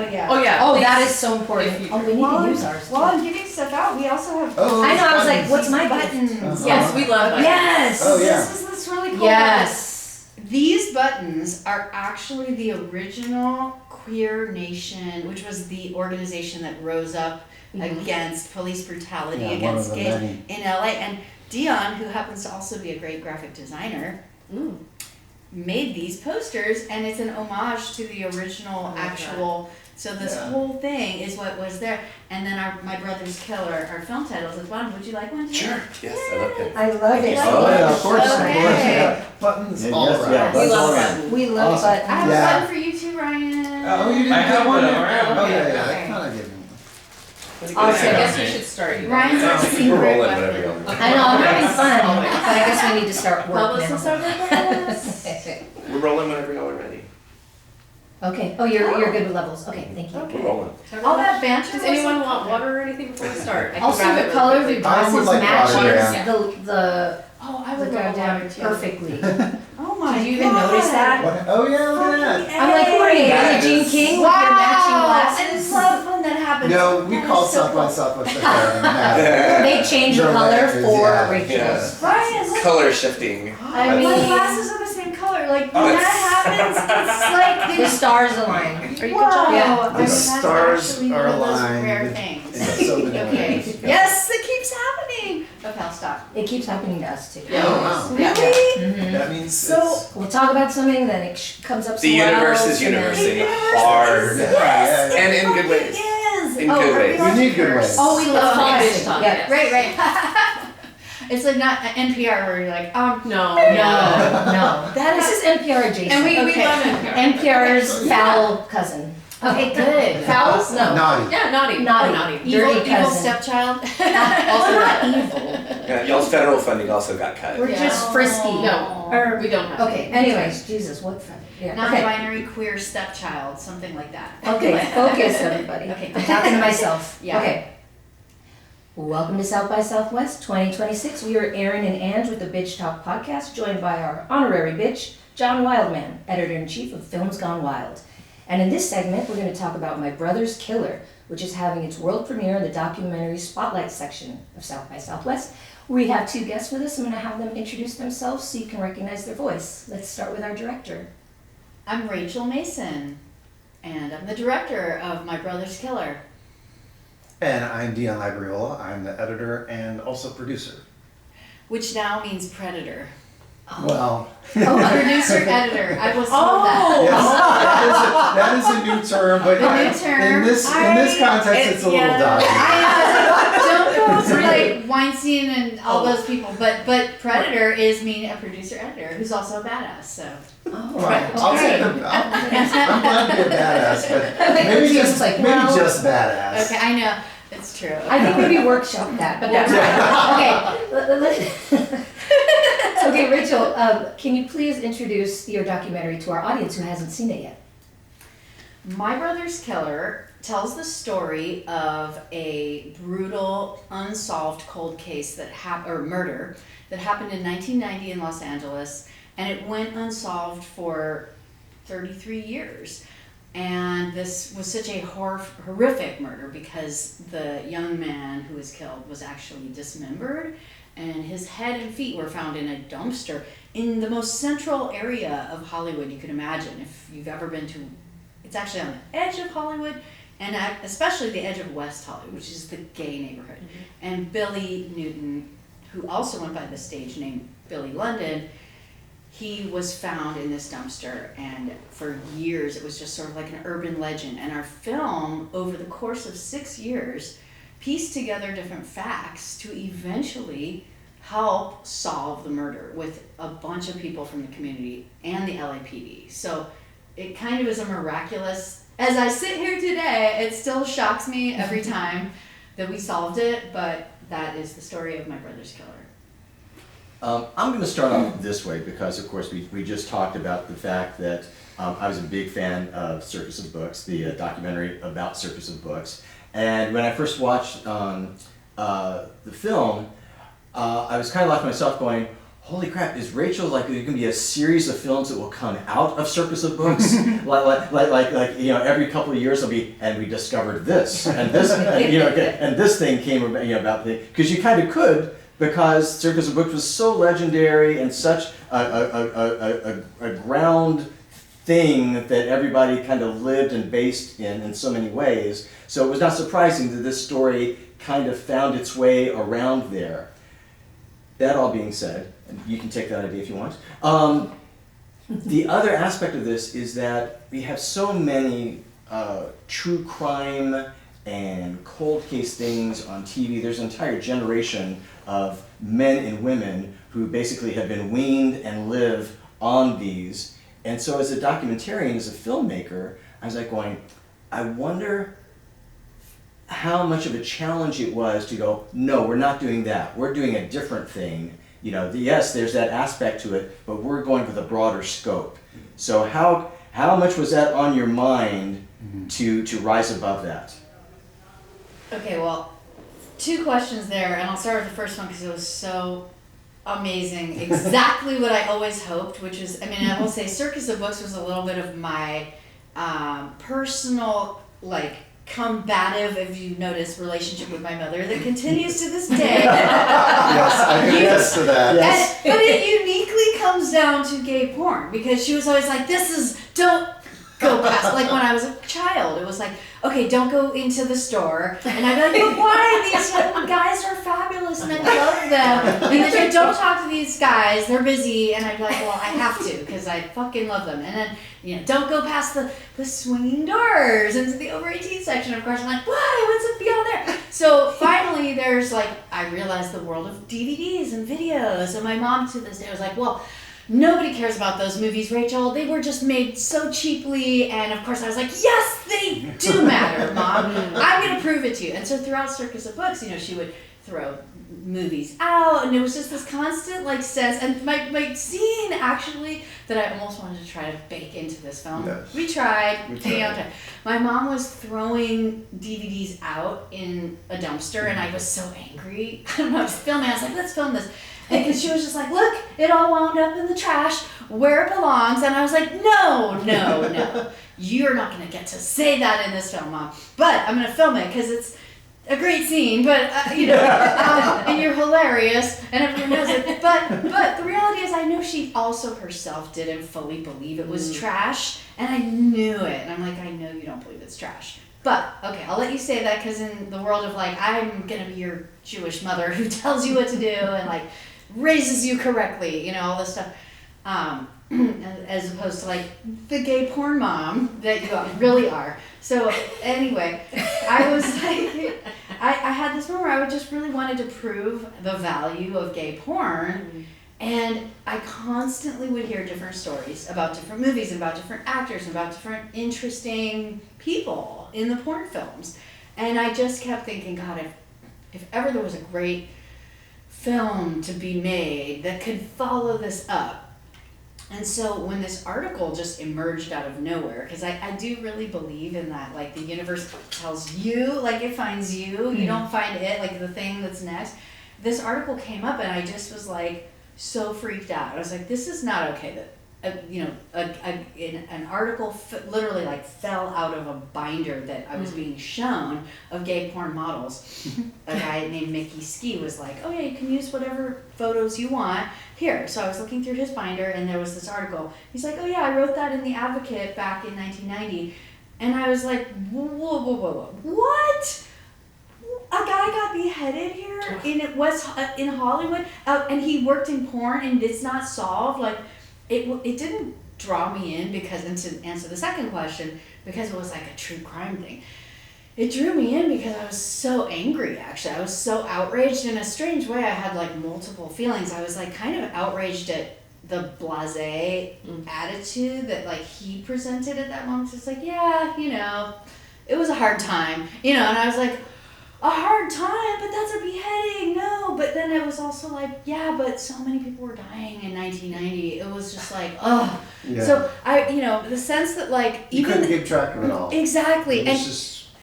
yeah. Oh, yeah. Oh, please. that is so important. If you- Oh, we need to use ours. While I'm giving stuff out, we also have. Oh, I know, I was like, buttons. what's my buttons. button? Yes, we love buttons. Yes! Oh, yeah. This is this really cool. Yes. button. These buttons are actually the original Queer Nation, which was the organization that rose up against police brutality Yeah, one against of the gays many. in LA. And Dion, who happens to also be a great graphic designer, made these posters, and it's an homage to the original actual. So this whole thing is what was there, and then my brother's killer, our film titles at the bottom. Would you like one? Too? Sure. Yes, I love it. I love it. Oh, yeah, of course, Okay. yeah. Buttons all Yes, around. yeah, We buttons love all around. buttons. We love Awesome. I have buttons. Yeah. one for you too, Ryan. Oh, you didn't I get have one? one there? around. Oh, yeah, Okay. yeah, that kind of gave me one. Awesome. I guess we should start. you guys. Ryan's our Keep secret rolling weapon. whenever you want. I know, I'm having fun, but I guess we need to start work Publicists are now. We're rolling whenever y'all are ready. Okay, oh, you're good with levels. Okay, thank you. We're rolling. All that banter. Does was anyone like- want water or anything before we start? I can Also, grab it the really color of quickly. your I would glasses like water, matches the Oh, I the would love goddamn water too. perfectly. Oh my Did you even notice that? What? Oh, yeah, look at that. I'm like, who are you, That Billie Jean is- King with your matching And glasses? love when that happens. No, we That called is so South by cool. Southwest there and had They changed the Their color matches, for yeah. Rachel's. Ryan, look. Color shifting. I My mean, glasses are the same color. Like Oh, when it's- that happens, it's like the stars align. Whoa. Yeah. I mean, that's stars actually are one of those aligned rare in things. so many Okay. ways. Yes, it keeps happening. Okay, I'll stop. It keeps happening to us too. Yeah. Oh, wow. Really? Mhm. That means So- it's... We'll talk about something, then it comes up The somewhere universe else, is and then- universing universe hard. Yeah, yeah. And in good ways. Yes. In good ways. We need good ways. Oh, we love Fun. it. Talk, Yeah. yes. Right, right. It's like not NPR where you're like, No. No, no. That This is NPR adjacent. And we Okay. love NPR. NPR's foul cousin. Okay, good. Foul? No. Naughty. Yeah, naughty. Naughty. Oh, naughty. evil, Dirty evil cousin. stepchild. Also not evil. Yeah, y'all's federal funding also got cut. We're just frisky. No. Or, We don't have. okay, anyways, Jesus, what fun. Yeah, okay. Non-binary queer stepchild, something like that. Okay, focus everybody. Okay. I'm talking to myself. Yeah. Okay. Welcome to South by Southwest 2026. We are Aaron and Ange with the Bitch Talk podcast, joined by our honorary bitch, John Wildman, editor-in-chief of Films Gone Wild. And in this segment, we're going to talk about My Brother's Killer, which is having its world premiere in the documentary Spotlight section of South by Southwest. We have two guests with us. I'm going to have them introduce themselves so you can recognize their voice. Let's start with our director. I'm Rachel Mason, and I'm the director of My Brother's Killer. And I'm Dion Ibarriola. I'm the editor and also producer. Which now means predator. Well, Producer, editor. I was told yes, that. that is a new term, but The new term. in this context, it's a little dodgy. Don't go to like Weinstein and all those people, but predator is meaning a producer editor who's also a badass. So Oh, Well, I'll okay. take the, I'm glad to be a badass, but maybe She was just, like, maybe well- just badass. okay, I know it's true. I think maybe workshop that, but that's okay. Okay, Rachel, can you please introduce your documentary to our audience who hasn't seen it yet? My Brother's Killer tells the story of a brutal, unsolved cold case that murder that happened in 1990 in Los Angeles, and it went unsolved for 33 years. And this was such a horrific murder because the young man who was killed was actually dismembered, and his head and feet were found in a dumpster in the most central area of Hollywood you could imagine. If you've ever been to, it's actually on the edge of Hollywood, and especially the edge of West Hollywood, which is the gay neighborhood. Mm-hmm. And Billy Newton, who also went by the stage name Billy London, he was found in this dumpster, and for years it was just sort of like an urban legend. And our film, over the course of 6 years, pieced together different facts to eventually help solve the murder with a bunch of people from the community and the LAPD. So it kind of is a miraculous, as I sit here today, it still shocks me every time that we solved it, but that is the story of My Brother's Killer. I'm going to start off this way because, of course, we just talked about the fact that I was a big fan of Circus of Books, the documentary about Circus of Books. And when I first watched the film, I was kind of like myself going, holy crap, is Rachel like there's gonna be a series of films that will come out of Circus of Books? like every couple of years there'll be, and we discovered this and this and this thing came about, about the, because you kind of could, because Circus of Books was so legendary and such a ground thing that everybody kind of lived and based in so many ways. So it was not surprising that this story kind of found its way around there. That all being said, and you can take that idea if you want. The other aspect of this is that we have so many true crime and cold case things on TV. There's an entire generation of men and women who basically have been weaned and live on these. And so as a documentarian, as a filmmaker, I was like going, I wonder how much of a challenge it was to go, no, we're not doing that. We're doing a different thing. Yes, there's that aspect to it, but we're going with a broader scope. So how much was that on your mind to rise above that? Okay, well, 2 questions there, and I'll start with the first one because it was so amazing. Exactly what I always hoped, which is, I will say Circus of Books was a little bit of my personal, combative, if you notice, relationship with my mother that continues to this day. Yes, I can attest to that. Yes. But it uniquely comes down to gay porn, because she was always like, don't go past, like when I was a child, it was like, okay, don't go into the store, and I'd be like, but why? These guys are fabulous and I love them, and then don't talk to these guys, they're busy, and I'd be like, well, I have to, because I fucking love them, and then, don't go past the swinging doors into the over 18 section, of course, I'm like, why, what's it beyond there? So finally there's I realized the world of DVDs and videos, and my mom to this day was like, well, nobody cares about those movies, Rachel. They were just made so cheaply. And of course I was like, yes, they do matter, Mom. I'm going to prove it to you. And so throughout Circus of Books, she would throw movies out. And it was just this constant sense. And my scene actually that I almost wanted to try to bake into this film. Yes. We tried. My mom was throwing DVDs out in a dumpster. And I was so angry. I was filming. I was like, let's film this. And she was just like, look, it all wound up in the trash where it belongs. And I was like, no. You're not going to get to say that in this film, Mom. But I'm going to film it because it's a great scene. But, and you're hilarious. And everyone knows it. But the reality is I know she also herself didn't fully believe it was trash. And I knew it. And I'm like, I know you don't believe it's trash. But, okay, I'll let you say that because in the world of I'm going to be your Jewish mother who tells you what to do and raises you correctly, all this stuff. As opposed to the gay porn mom that you really are. So anyway, I was I had this moment where I just really wanted to prove the value of gay porn. And I constantly would hear different stories about different movies, and about different actors, and about different interesting people in the porn films. And I just kept thinking, God, if ever there was a great film to be made that could follow this up. And so when this article just emerged out of nowhere, because I do really believe in that, the universe tells you, it finds you, you don't find it, the thing that's next. This article came up and I just was so freaked out. I was like, this is not okay that an article literally fell out of a binder that I was being shown of gay porn models. A guy named Mickey Ski was like, oh yeah, you can use whatever photos you want here. So I was looking through his binder and there was this article. He's like, oh yeah, I wrote that in the Advocate back in 1990. And I was like, whoa, what? A guy got beheaded here in Hollywood, and he worked in porn, and it's not solved. It didn't draw me in because, and to answer the second question, because it was a true crime thing. It drew me in because I was so angry, actually. I was so outraged in a strange way. I had multiple feelings. I was kind of outraged at the blasé attitude that he presented at that moment. It's yeah, it was a hard time, and I was like, a hard time, but that's a beheading, no. But then it was also yeah, but so many people were dying in 1990. It was just Yeah. So I, the sense that you even couldn't keep track of it all. Exactly, It was just